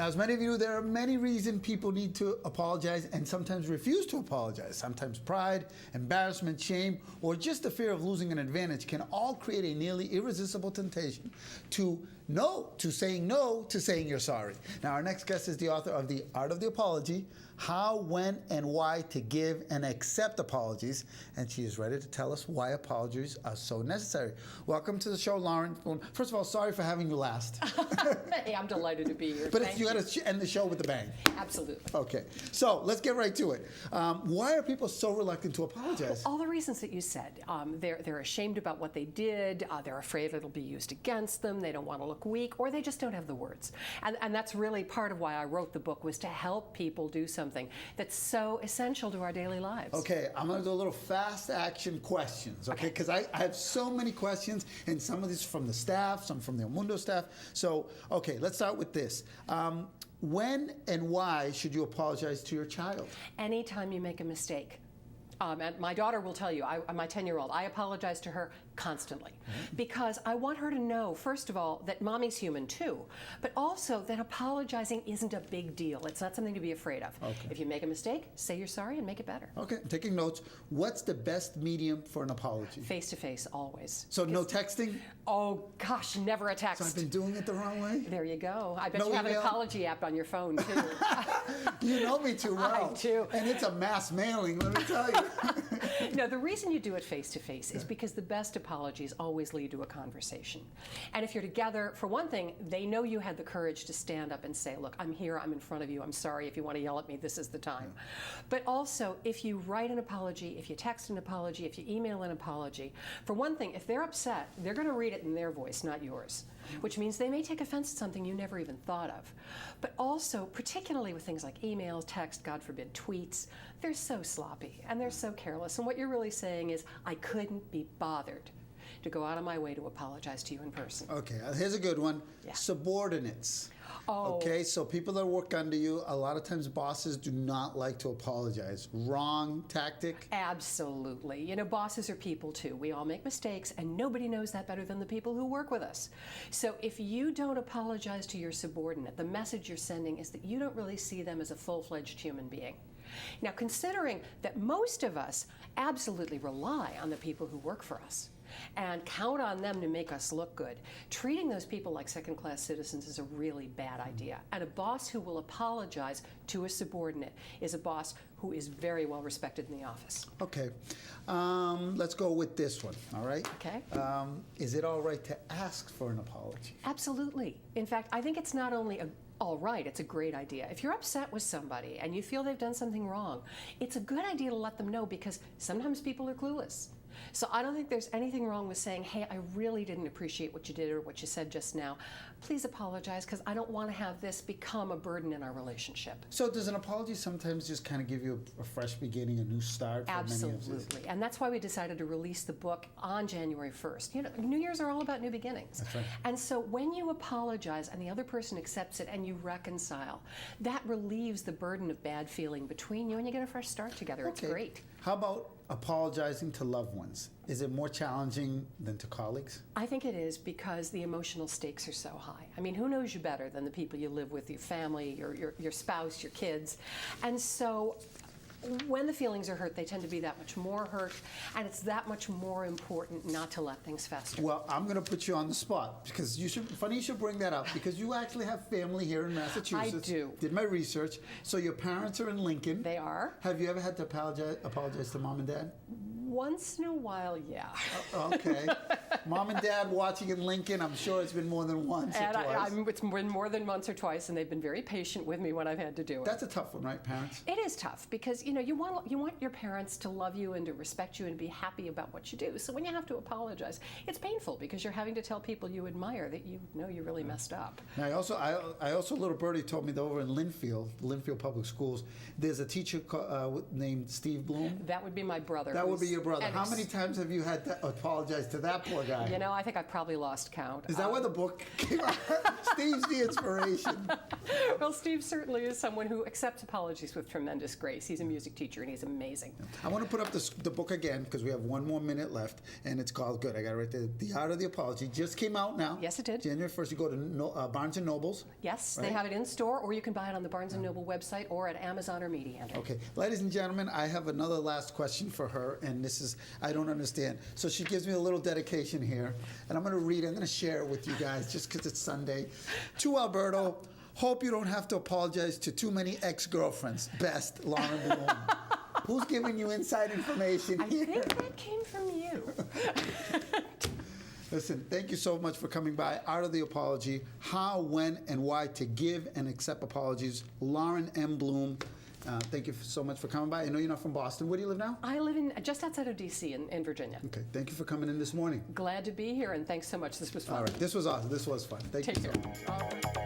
Now, as many of you know, there are many reasons people need to apologize and sometimes refuse to apologize. Sometimes pride, embarrassment, shame, or just the fear of losing an advantage can all create a nearly irresistible temptation to saying no to saying you're sorry. Now, our next guest is the author of The Art of the Apology, How, When, and Why to Give and Accept Apologies, and she is ready to tell us why apologies are so necessary. Welcome to the show, Lauren. First of all, sorry for having you last. Hey, I'm delighted to be here. But you got to end the show with a bang. Absolutely. Okay, so let's get right to it. Why are people so reluctant to apologize? All the reasons that you said. They're ashamed about what they did. They're afraid it'll be used against them. They don't want to look weak, or they just don't have the words. And that's really part of why I wrote the book, was to help people do something that's so essential to our daily lives. Okay, I'm going to do a little fast action questions, okay? Because I have so many questions, and some of these from the staff, some from the El Mundo staff. So, okay, let's start with this. When and why should you apologize to your child? Anytime you make a mistake. And my daughter will tell you, my 10-year-old, I apologize to her constantly because I want her to know, first of all, that mommy's human too, but also that apologizing isn't a big deal. It's not something to be afraid of. Okay. If you make a mistake, say you're sorry and make it better. Okay, I'm taking notes. What's the best medium for an apology? Face-to-face, always. So no texting? Oh, gosh, never a text. So I've been doing it the wrong way? There you go. I bet No you have email? an apology app on your phone, too. You know me too well. I do. And it's a mass mailing, let me tell you. No, the reason you do it face-to-face is because the best apologies always lead to a conversation. And if you're together, for one thing, they know you had the courage to stand up and say, look, I'm here, I'm in front of you, I'm sorry, if you want to yell at me, this is the time. But also, if you write an apology, if you text an apology, if you email an apology, for one thing, if they're upset, they're going to read it in their voice, not yours. Which means they may take offense at something you never even thought of. But also, particularly with things like emails, text, God forbid, tweets, they're so sloppy and they're so careless. And what you're really saying is, I couldn't be bothered to go out of my way to apologize to you in person. Okay, here's a good one. Yeah. Subordinates. Oh. Okay, so people that work under you, a lot of times bosses do not like to apologize. Wrong tactic? Absolutely. You know, bosses are people too. We all make mistakes, and nobody knows that better than the people who work with us. So if you don't apologize to your subordinate, the message you're sending is that you don't really see them as a full-fledged human being. Now, considering that most of us absolutely rely on the people who work for us and count on them to make us look good, treating those people like second-class citizens is a really bad idea. And a boss who will apologize to a subordinate is a boss who is very well respected in the office. Okay, let's go with this one, all right? Okay. Is it all right to ask for an apology? Absolutely. In fact, I think it's not only all right, it's a great idea. If you're upset with somebody and you feel they've done something wrong, it's a good idea to let them know, because sometimes people are clueless. So I don't think there's anything wrong with saying, hey, I really didn't appreciate what you did or what you said just now. Please apologize, because I don't want to have this become a burden in our relationship. So does an apology sometimes just kind of give you a fresh beginning, a new start? For Absolutely. Many of us? And that's why we decided to release the book on January 1st. You know, New Year's are all about new beginnings. That's right. And so when you apologize and the other person accepts it and you reconcile, that relieves the burden of bad feeling between you, and you get a fresh start together. Okay. It's great. How about apologizing to loved ones? Is it more challenging than to colleagues? I think it is, because the emotional stakes are so high. I mean, who knows you better than the people you live with, your family, your spouse, your kids? And so when the feelings are hurt, they tend to be that much more hurt, and it's that much more important not to let things fester. Well, I'm going to put you on the spot, because funny you should bring that up, because you actually have family here in Massachusetts. I do. Did my research. So your parents are in Lincoln. They are. Have you ever had to apologize to mom and dad? Once in a while, yeah. Okay. Mom and dad watching in Lincoln, I'm sure it's been more than once or twice. It's been more than once or twice, and they've been very patient with me when I've had to do it. That's a tough one, right, parents? It is tough, because you want your parents to love you and to respect you and be happy about what you do. So when you have to apologize, it's painful, because you're having to tell people you admire that you know you really messed up. Now, I also, little birdie told me that over in Linfield Public Schools, there's a teacher named Steve Bloom. That would be my brother. That would be your brother. How many times have you had to apologize to that poor guy? You know, I think I've probably lost count. Is that why the book came out? Steve's the inspiration. Well, Steve certainly is someone who accepts apologies with tremendous grace. He's a music teacher, and he's amazing. I want to put up the book again because we have one more minute left, and it's called, good, I got it right there, The Art of the Apology. Just came out now. Yes, it did. January 1st, you go to Barnes & Noble's. Yes, right? they have it in store, or you can buy it on the Barnes & Noble website or at Amazon or Mediander. Okay, ladies and gentlemen, I have another last question for her, and this is, I don't understand. So she gives me a little dedication here, and I'm going to read it, I'm going to share it with you guys just because it's Sunday. To Alberto, hope you don't have to apologize to too many ex-girlfriends. Best, Lauren Bloom. Who's giving you inside information I here? think that came from you. Listen, thank you so much for coming by. Art of the Apology, how, when, and why to give and accept apologies. Lauren M. Bloom, thank you so much for coming by. I know you're not from Boston. Where do you live now? I live in just outside of D.C. in Virginia. Okay, thank you for coming in this morning. Glad to be here, and thanks so much. This was fun. All right, this was awesome. This was fun. Thank you Take so care. much.